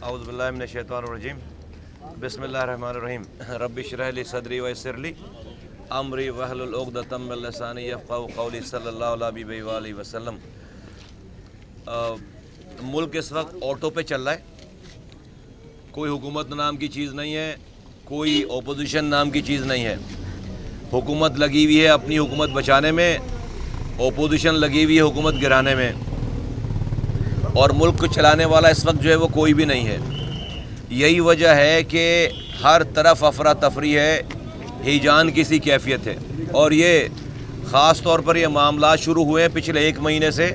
औज़ु बिल्लाहि मिनश शैतानिर रजीम बिस्मिल्लाहिर रहमानिर रहीम रब्बि इश्रह ली सदरी व यस्सिर ली अमरी वहलुल उक़दतम मिन लिसानी यफ़क़हू क़ौली सल्लल्लाहु अलैहि वसल्लम। मुल्क इस वक्त ऑटो पे चल रहा है, कोई हुकूमत नाम की चीज़ नहीं है, कोई ओपोजिशन नाम की चीज़ नहीं है। हुकूमत लगी हुई है अपनी हुकूमत बचाने में, ओपोजिशन लगी हुई है हुकूमत गिराने में, और मुल्क को चलाने वाला इस वक्त जो है वो कोई भी नहीं है। यही वजह है कि हर तरफ अफरा तफरी है, हिजान की सी कैफियत है। और ये ख़ास तौर पर ये मामला शुरू हुए हैं पिछले 1 महीने से,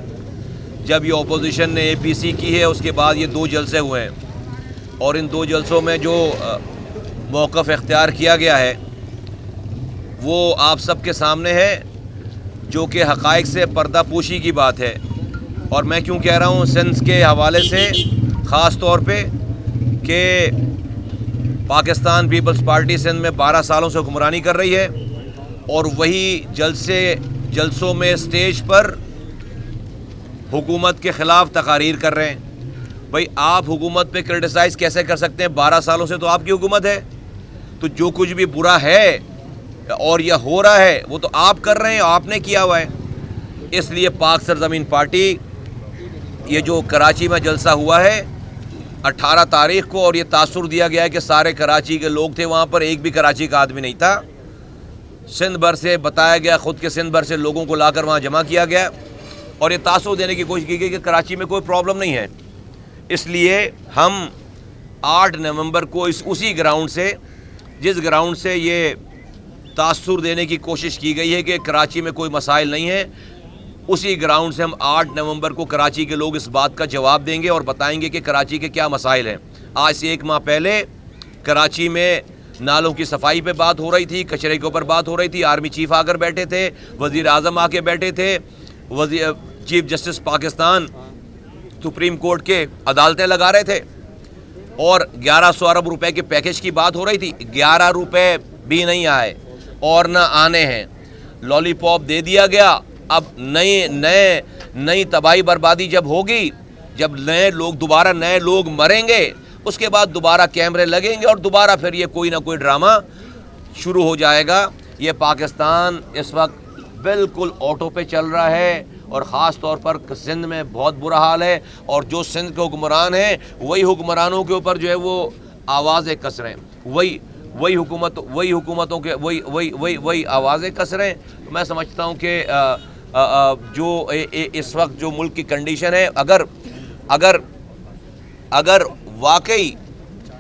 जब ये अपोजिशन ने APC की है। उसके बाद ये 2 जलसे हुए हैं और इन 2 जलसों में जो मौक़िफ़ इख्तियार किया गया है वो आप सब के सामने है, जो कि हक़ाइक़ से पर्दापोशी की बात है। और मैं क्यों कह रहा हूँ सिंध के हवाले से ख़ास तौर पे कि पाकिस्तान पीपल्स पार्टी सिंध में 12 सालों से हुक्मरानी कर रही है और वही जलसों में स्टेज पर हुकूमत के ख़िलाफ़ तकारीर कर रहे हैं। भाई आप हुकूमत पे क्रिटिसाइज़ कैसे कर सकते हैं? 12 सालों से तो आपकी हुकूमत है, तो जो कुछ भी बुरा है और यह हो रहा है वो तो आप कर रहे हैं, आपने किया हुआ है। इसलिए पाक सरज़मीन पार्टी, ये जो कराची में जलसा हुआ है 18 तारीख़ को, और ये तासुर दिया गया है कि सारे कराची के लोग थे वहाँ पर, एक भी कराची का आदमी नहीं था। सिंध भर से बताया गया, ख़ुद के सिंध भर से लोगों को लाकर वहाँ जमा किया गया और ये तासुर देने की कोशिश की गई कि कराची में कोई प्रॉब्लम नहीं है। इसलिए हम 8 नवंबर को उसी ग्राउंड से, जिस ग्राउंड से ये तासुर देने की कोशिश की गई है कि कराची में कोई मसाइल नहीं है, उसी ग्राउंड से हम 8 नवंबर को कराची के लोग इस बात का जवाब देंगे और बताएंगे कि कराची के क्या मसाइल हैं। आज से 1 माह पहले कराची में नालों की सफाई पे बात हो रही थी, कचरे के ऊपर बात हो रही थी, आर्मी चीफ आकर बैठे थे, वज़ीर आज़म आके बैठे थे, chief justice Pakistan supreme court के अदालतें लगा रहे थे और 1100 अरब रुपए के पैकेज की बात हो रही थी। 11 रुपए भी नहीं आए और ना आने हैं। लॉलीपॉप दे दिया गया। अब नई तबाही बर्बादी जब होगी, जब दोबारा नए लोग मरेंगे, उसके बाद दोबारा कैमरे लगेंगे और दोबारा फिर ये कोई ना कोई ड्रामा शुरू हो जाएगा। ये पाकिस्तान इस वक्त बिल्कुल ऑटो पे चल रहा है और ख़ास तौर पर सिंध में बहुत बुरा हाल है। और जो सिंध के हुक्मरान हैं वही हुक्मरानों के ऊपर जो है वो आवाज़ें कस रहे हैं, वही हुकूमतों के वही आवाज़ें कस रहे हैं। तो मैं समझता हूँ कि जो इस वक्त जो मुल्क की कंडीशन है, अगर वाकई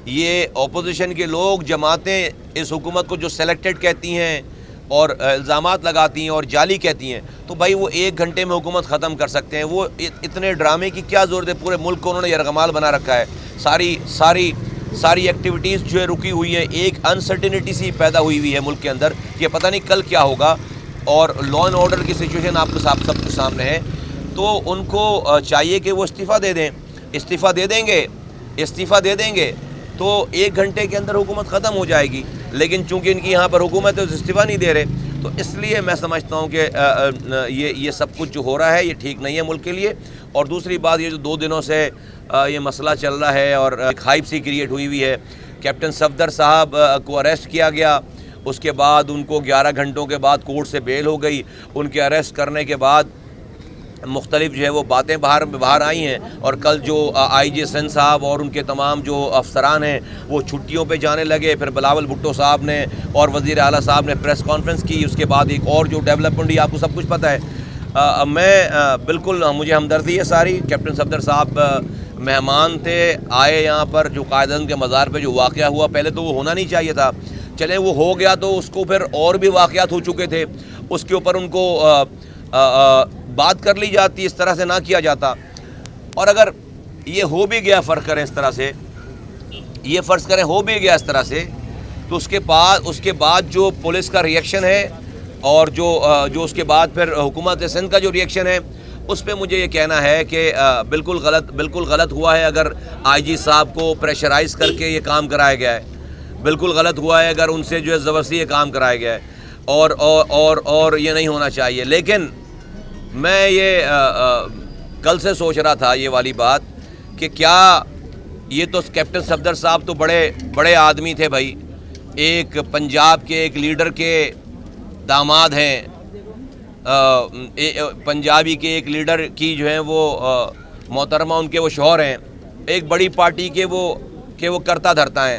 ये अपोजिशन के लोग, जमातें इस हुकूमत को जो सेलेक्टेड कहती हैं और इल्ज़ामात लगाती हैं और जाली कहती हैं, तो भाई वो 1 घंटे में हुकूमत ख़त्म कर सकते हैं। वो इतने ड्रामे की क्या ज़रूरत है? पूरे मुल्क को उन्होंने यरगमाल बना रखा है। सारी एक्टिविटीज़ जो है रुकी हुई है। एक अनसर्टिनिटी सी पैदा हुई है मुल्क के अंदर कि पता नहीं कल क्या होगा, और लॉ एंड ऑर्डर की सिचुएशन आपके सबके सामने है। तो उनको चाहिए कि वो इस्तीफ़ा दे दें। इस्तीफ़ा दे देंगे तो 1 घंटे के अंदर हुकूमत ख़त्म हो जाएगी। लेकिन चूँकि इनकी यहाँ पर हुकूमत है तो इस्तीफ़ा नहीं दे रहे, तो इसलिए मैं समझता हूँ कि ये सब कुछ जो हो रहा है ये ठीक नहीं है मुल्क के लिए। और दूसरी बात, ये जो 2 दिनों से ये मसला चल रहा है और एक हाइप सी क्रिएट हुई है। कैप्टन सफदर साहब को अरेस्ट किया गया, उसके बाद उनको 11 घंटों के बाद कोर्ट से बेल हो गई। उनके अरेस्ट करने के बाद मुख्तलिफ जो है वो बातें बाहर आई हैं, और कल जो IG सिंध साहब और उनके तमाम जो अफसरान हैं वो छुट्टियों पे जाने लगे। फिर बिलावल भुट्टो साहब ने और वज़ीर आला साहब ने प्रेस कॉन्फ्रेंस की। उसके बाद एक और जो डेवलपमेंट हुई आपको सब कुछ पता है। मैं बिल्कुल, मुझे हमदर्दी है सारी। कैप्टन सफदर साहब मेहमान थे, आए यहाँ पर, जो कायदन के मज़ार पे जो वाक़या हुआ, पहले तो वो होना नहीं चाहिए था। चले वो हो गया तो उसको फिर और भी वाक़यात हो चुके थे, उसके ऊपर उनको बात कर ली जाती, इस तरह से ना किया जाता। और अगर ये हो भी गया, फ़र्ज़ करें इस तरह से, ये फ़र्ज़ करें हो भी गया इस तरह से, तो उसके बाद जो पुलिस का रिएक्शन है और जो उसके बाद फिर हुकूमत सिंध का जो रिएक्शन है, उस पर मुझे ये कहना है कि बिल्कुल गलत हुआ है अगर IG साहब को प्रेशराइज़ करके ये काम कराया गया है। बिल्कुल गलत हुआ है अगर उनसे जो है ज़बरदस्ती ये काम कराया गया है, और ये नहीं होना चाहिए। लेकिन मैं ये कल से सोच रहा था ये वाली बात कि क्या یہ تو کیپٹن صفدر صاحب تو بڑے آدمی تھے بھائی، ایک پنجاب کے ایک لیڈر کے داماد ہیں، پنجابی کے ایک لیڈر کی جو ہیں وہ محترمہ ان کے وہ شوہر ہیں، ایک بڑی پارٹی کے وہ کرتا دھرتا ہیں،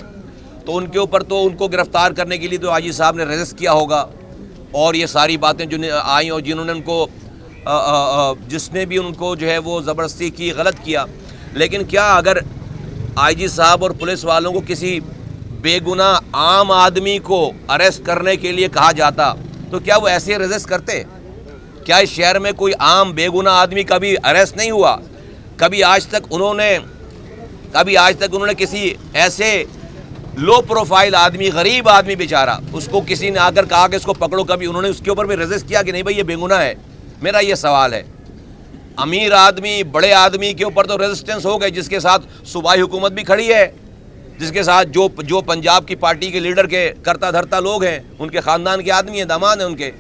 تو ان کے اوپر تو ان کو گرفتار کرنے کے لیے تو آئی جی صاحب نے رجسٹ کیا ہوگا، اور یہ ساری باتیں جو آئیں اور جنہوں نے ان کو جس نے بھی ان کو جو ہے وہ زبردستی کی، غلط کیا. لیکن کیا اگر آئی جی صاحب اور پولیس والوں کو کسی بے گناہ عام آدمی کو اریسٹ کرنے کے لیے کہا جاتا تو کیا وہ ایسے رجسٹ کرتے؟ کیا اس شہر میں کوئی عام بے گناہ آدمی کبھی اریسٹ نہیں ہوا؟ کبھی آج تک انہوں نے کسی ایسے لو پروفائل آدمی، غریب آدمی بیچارہ، اس کو کسی نے آ کر کہا کہ اس کو پکڑو، کبھی انہوں نے اس کے اوپر بھی رجسٹ کیا کہ نہیں بھائی یہ بے گناہ ہے؟ میرا یہ سوال ہے. امیر آدمی، بڑے آدمی کے اوپر تو ریزسٹنس ہو گئے، جس کے ساتھ صوبائی حکومت بھی کھڑی ہے، جس کے ساتھ جو پنجاب کی پارٹی کے لیڈر کے کرتا دھرتا لوگ ہیں، ان کے خاندان کے آدمی ہیں، داماد ہیں ان کے.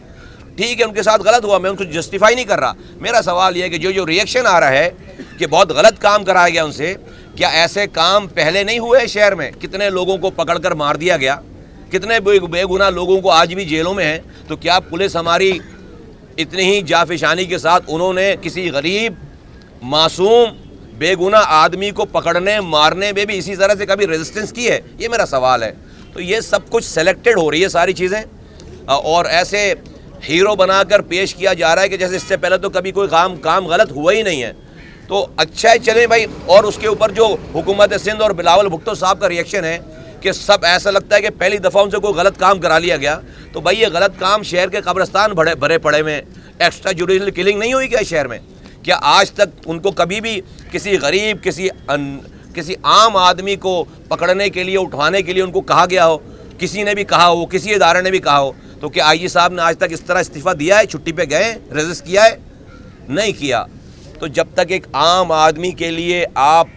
ٹھیک ہے، ان کے ساتھ غلط ہوا، میں ان کو جسٹیفائی نہیں کر رہا. میرا سوال یہ ہے کہ جو ریئیکشن آ رہا ہے کہ بہت غلط کام کرایا گیا ان سے، کیا ایسے کام پہلے نہیں ہوئے شہر میں؟ کتنے لوگوں کو پکڑ کر مار دیا گیا، کتنے بے گناہ لوگوں کو آج بھی جیلوں میں ہیں. تو کیا پولیس ہماری اتنی ہی جافشانی کے ساتھ انہوں نے کسی غریب معصوم بے گناہ آدمی کو پکڑنے مارنے میں بھی اسی طرح سے کبھی ریزسٹنس کی ہے؟ یہ میرا سوال ہے. تو یہ سب کچھ سلیکٹڈ ہو رہی ہے ساری چیزیں، اور ایسے ہیرو بنا کر پیش کیا جا رہا ہے کہ جیسے اس سے پہلے تو کبھی کوئی کام غلط ہوا ہی نہیں ہے. تو اچھا ہے، چلیں بھائی. اور اس کے اوپر جو حکومت سندھ اور بلاول بھٹو صاحب کا ریئیکشن ہے کہ سب ایسا لگتا ہے کہ پہلی دفعہ ان سے کوئی غلط کام کرا لیا گیا. تو بھائی یہ غلط کام شہر کے قبرستان بھرے پڑے میں، ایکسٹرا جوڈیشل کلنگ نہیں ہوئی کیا شہر میں؟ کیا آج تک ان کو کبھی بھی کسی غریب، کسی عام آدمی کو پکڑنے کے لیے، اٹھوانے کے لیے ان کو کہا گیا ہو؟ کسی نے بھی کہا ہو، کسی ادارے نے بھی کہا ہو؟ تو کیا آئی جی صاحب نے آج تک اس طرح استعفیٰ دیا ہے؟ چھٹی پہ گئے، رجسٹ کیا ہے؟ نہیں کیا. تو جب تک ایک عام آدمی کے لیے آپ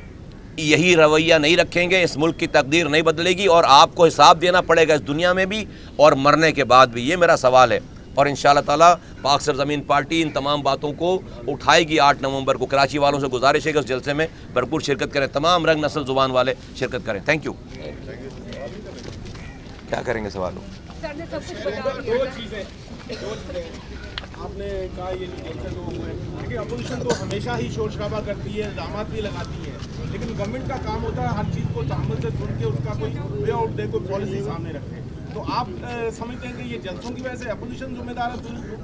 یہی رویہ نہیں رکھیں گے، اس ملک کی تقدیر نہیں بدلے گی، اور آپ کو حساب دینا پڑے گا اس دنیا میں بھی اور مرنے کے بعد بھی. یہ میرا سوال ہے. اور انشاءاللہ تعالیٰ پاک سرزمین پارٹی ان تمام باتوں کو اٹھائے گی. 8 نومبر کو کراچی والوں سے گزارش ہے کہ اس جلسے میں بھرپور شرکت کریں، تمام رنگ نسل زبان والے شرکت کریں. Thank you. کیا کریں گے سوالوں؟ دو چیزیں آپ نے کہا، یہ جلسے جو ہوئے، لیکن اپوزیشن تو ہمیشہ ہی شور شرابہ کرتی ہے، الزامات بھی لگاتی ہے، لیکن گورنمنٹ کا کام ہوتا ہے ہر چیز کو تحمل سے سن کے اس کا کوئی وے آؤٹ دے، کوئی پالیسی سامنے رکھے. تو آپ سمجھتے ہیں کہ یہ جلسوں کی وجہ سے اپوزیشن ذمہ دار ہے؟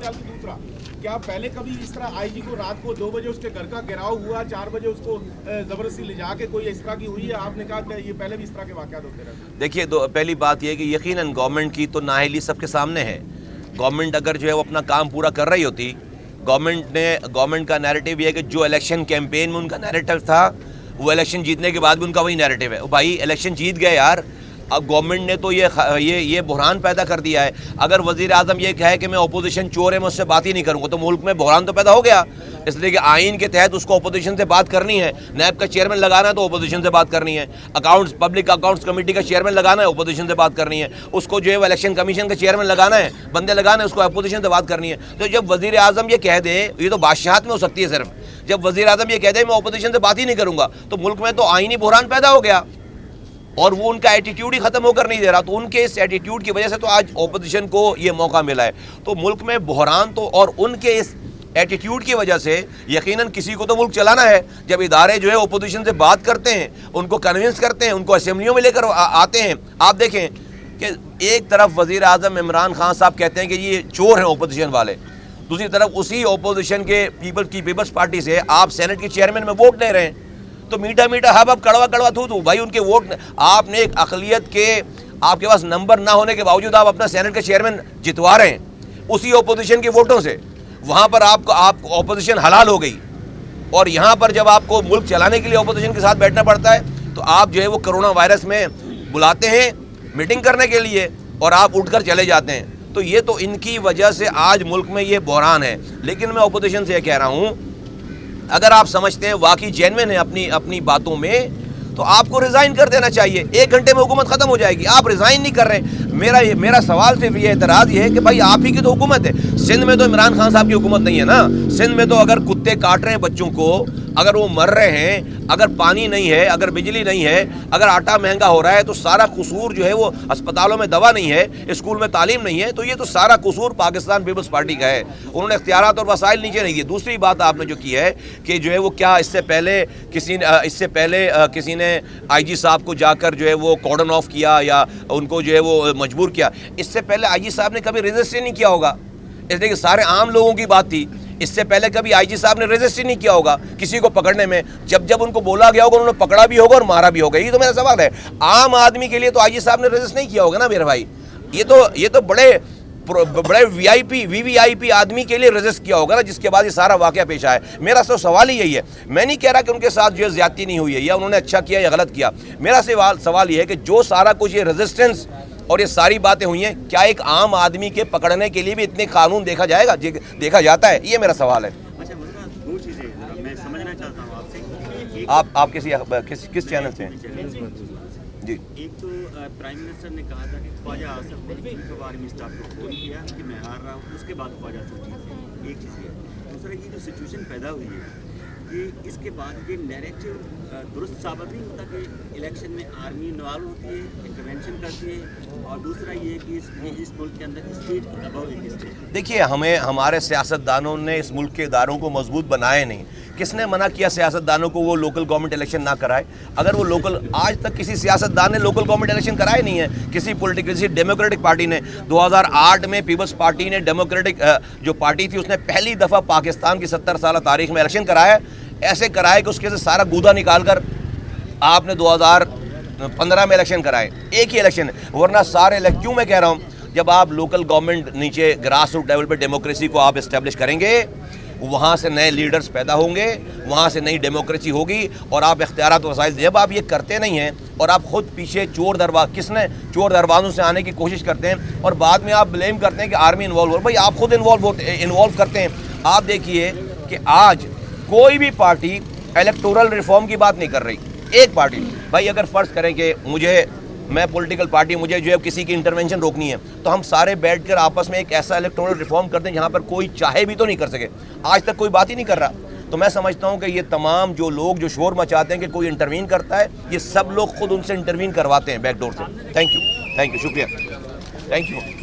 دوسرا، کیا پہلے کبھی اس طرح آئی جی کو رات کو 2 بجے اس کے گھر کا گھیراؤ ہوا، 4 بجے اس کو زبردستی لے جا کے کوئی اس طرح کی ہوئی ہے؟ آپ نے کہا کہ یہ پہلے بھی اس طرح کے واقعات ہوتے رہتے ہیں. دیکھیے، پہلی بات یہ ہے کہ یقیناً گورنمنٹ کی تو نااہلی سب کے سامنے ہے. گورنمنٹ اگر جو ہے وہ اپنا کام پورا کر رہی ہوتی، گورنمنٹ کا نیریٹو یہ ہے کہ جو الیکشن کیمپین میں ان کا نیریٹو تھا، وہ الیکشن جیتنے کے بعد بھی ان کا وہی نیریٹو ہے. بھائی الیکشن جیت گئے یار، اب گورنمنٹ نے تو یہ بحران پیدا کر دیا ہے. اگر وزیر اعظم یہ کہے کہ میں اپوزیشن چور ہے، میں اس سے بات ہی نہیں کروں گا، تو ملک میں بحران تو پیدا ہو گیا. اس لیے کہ آئین کے تحت اس کو اپوزیشن سے بات کرنی ہے. نیب کا چیئرمین لگانا ہے تو اپوزیشن سے بات کرنی ہے. پبلک اکاؤنٹس کمیٹی کا چیئرمین لگانا ہے، اپوزیشن سے بات کرنی ہے. اس کو جو ہے الیکشن کمیشن کا چیئرمین لگانا ہے، بندے لگانا ہے، اس کو اپوزیشن سے بات کرنی ہے. تو جب وزیر اعظم یہ کہہ دے، یہ تو بادشاہت میں ہو سکتی ہے صرف، جب وزیر اعظم یہ کہہ دے میں اپوزیشن سے بات ہی نہیں کروں گا، تو ملک میں تو آئینی بحران پیدا ہو گیا. اور وہ ان کا ایٹیٹیوڈ ہی ختم ہو کر نہیں دے رہا. تو ان کے اس ایٹیٹیوڈ کی وجہ سے تو آج اپوزیشن کو یہ موقع ملا ہے. تو ملک میں بحران تو، اور ان کے اس ایٹیٹیوڈ کی وجہ سے یقیناً کسی کو تو ملک چلانا ہے. جب ادارے جو ہے اپوزیشن سے بات کرتے ہیں، ان کو کنونس کرتے ہیں، ان کو اسمبلیوں میں لے کر آتے ہیں. آپ دیکھیں کہ ایک طرف وزیر اعظم عمران خان صاحب کہتے ہیں کہ یہ چور ہیں اپوزیشن والے، دوسری طرف اسی اپوزیشن کے پیپلز پارٹی سے آپ سینٹ کے چیئرمین میں ووٹ لے رہے ہیں. تو میٹھا میٹھا ہب اب کڑوا کڑوا تھو بھائی ان کے ووٹ. آپ نے ایک اقلیت کے، آپ کے پاس نمبر نہ ہونے کے باوجود آپ اپنا سینٹ کا چیئرمین جتوا رہے ہیں اسی اپوزیشن کے ووٹوں سے. وہاں پر آپ اپوزیشن حلال ہو گئی، اور یہاں پر جب آپ کو ملک چلانے کے لیے اپوزیشن کے ساتھ بیٹھنا پڑتا ہے تو آپ جو ہے وہ کرونا وائرس میں بلاتے ہیں میٹنگ کرنے کے لیے، اور آپ اٹھ کر چلے جاتے ہیں. تو یہ تو ان کی وجہ سے آج ملک میں یہ بحران ہے. لیکن میں اپوزیشن سے یہ کہہ رہا ہوں، اگر آپ سمجھتے ہیں واقعی جینوین ہے اپنی باتوں میں، تو آپ کو ریزائن کر دینا چاہیے. 1 گھنٹے میں حکومت ختم ہو جائے گی. آپ ریزائن نہیں کر رہے. میرا سوال صرف یہ اعتراض یہ ہے کہ بھائی آپ ہی کی تو حکومت ہے. سندھ میں تو عمران خان صاحب کی حکومت نہیں ہے نا. سندھ میں تو اگر کتے कुत्ते काट रहे हैं बच्चों को, अगर वो मर रहे हैं, अगर पानी नहीं है, अगर बिजली नहीं है, अगर आटा महंगा हो रहा है, तो सारा कसूर जो है वो अस्पतालों में दवा नहीं है, स्कूल में तालीम नहीं है, तो ये तो सारा कसूर पाकिस्तान पीपल्स पार्टी का है। उन्होंने इख्तियारात और वसाइल नीचे नहीं दिए। दूसरी बात आपने जो की है कि जो है वो क्या इससे पहले किसी ने IG साहब को जाकर जो है वो कॉर्डन ऑफ किया या उनको जो है वो मजबूर किया। इससे पहले IG साहब ने कभी रेजिस्ट नहीं किया होगा, इसलिए कि सारे आम लोगों की बात थी। इससे पहले कभी IG साहब ने रेजिस्ट नहीं किया होगा किसी को पकड़ने में। जब उनको बोला गया होगा उन्होंने पकड़ा भी होगा और मारा भी होगा। ये तो मेरा सवाल है। आम आदमी के लिए तो IG साहब ने रेजिस्ट नहीं किया होगा ना मेरे भाई। ये तो बड़े VVIP आदमी के लिए रेजिस्ट किया होगा ना, जिसके बाद ये सारा वाकया पेश आया। मेरा तो सवाल ही यही है। मैं नहीं कह रहा कि उनके साथ जो है ज्यादती नहीं हुई है या उन्होंने अच्छा किया या गलत किया। मेरा सवाल ये है कि जो सारा कुछ ये रेजिस्टेंस और ये सारी बातें हुई हैं, क्या एक आम आदमी के पकड़ने के लिए भी इतने कानून देखा जाता है? ये मेरा सवाल है। अच्छा, दो चीज़ें मैं समझना चाहता हूँ आपसे। आप किस चैनल से हैं? जी। एक तो प्राइम मिनिस्टर ने कहा था कि ख्वाजा आसिफ ने चीफ ऑफ आर्मी स्टाफ को फोन किया कि मैं हार रहा हूँ, उसके बाद ख्वाजा आसिफ जीत गए। एक चीज़ है। दूसरा, ये जो सिचुएशन पैदा हुई है कि इसके बाद ये नैरेटिव दुरुस्त साबित नहीं होता कि इलेक्शन में आर्मी इन्वॉल्व होती है, इंटरवेंशन करती है, और दूसरा ये कि इस मुल्क के अंदर स्टेट अबव एक स्टेट। देखिए, हमारे सियासतदानों ने इस मुल्क के इदारों को मजबूत बनाए नहीं। किसने मना किया सियासतदानों को वो लोकल गवर्नमेंट इलेक्शन ना कराए? अगर वो लोकल, आज तक किसी सियासतदान ने लोकल गवर्नमेंट इलेक्शन कराए नहीं है। किसी डेमोक्रेटिक पार्टी ने 2008 में पीपल्स पार्टी ने, डेमोक्रेटिक जो पार्टी थी, उसने पहली दफ़ा पाकिस्तान की 70 साल तारीख में इलेक्शन कराया। ऐसे कराए कि उसके से सारा गूदा निकाल कर आपने 2015 में इलेक्शन कराए। एक ही इलेक्शन, वरना सारे क्यों मैं कह रहा हूँ, जब आप लोकल गवर्नमेंट नीचे ग्रास रूट लेवल पे डेमोक्रेसी को आप इस्टेब्लिश करेंगे, वहाँ से नए लीडर्स पैदा होंगे, वहाँ से नई डेमोक्रेसी होगी और आप इख्तियारात वसाइल। जब आप ये करते नहीं हैं और आप खुद पीछे चोर दरवाज़ों से आने की कोशिश करते हैं और बाद में आप ब्लेम करते हैं कि आर्मी इन्वॉल्व हो। भाई, आप खुद इन्वॉल्व करते हैं। आप देखिए कि आज कोई भी पार्टी इलेक्टोरल रिफॉर्म की बात नहीं कर रही। एक पार्टी, भाई अगर फ़र्ज़ करें कि मैं पॉलिटिकल पार्टी, मुझे जो है किसी की इंटरवेंशन रोकनी है, तो हम सारे बैठकर आपस में एक ऐसा इलेक्टोरल रिफॉर्म करते हैं जहां पर कोई चाहे भी तो नहीं कर सके। आज तक कोई बात ही नहीं कर रहा। तो मैं समझता हूं कि ये तमाम जो लोग जो शोर मचाते हैं कि कोई इंटरवीन करता है, ये सब लोग खुद उनसे इंटरवीन करवाते हैं बैकडोर से। थैंक यू, शुक्रिया, थैंक यू।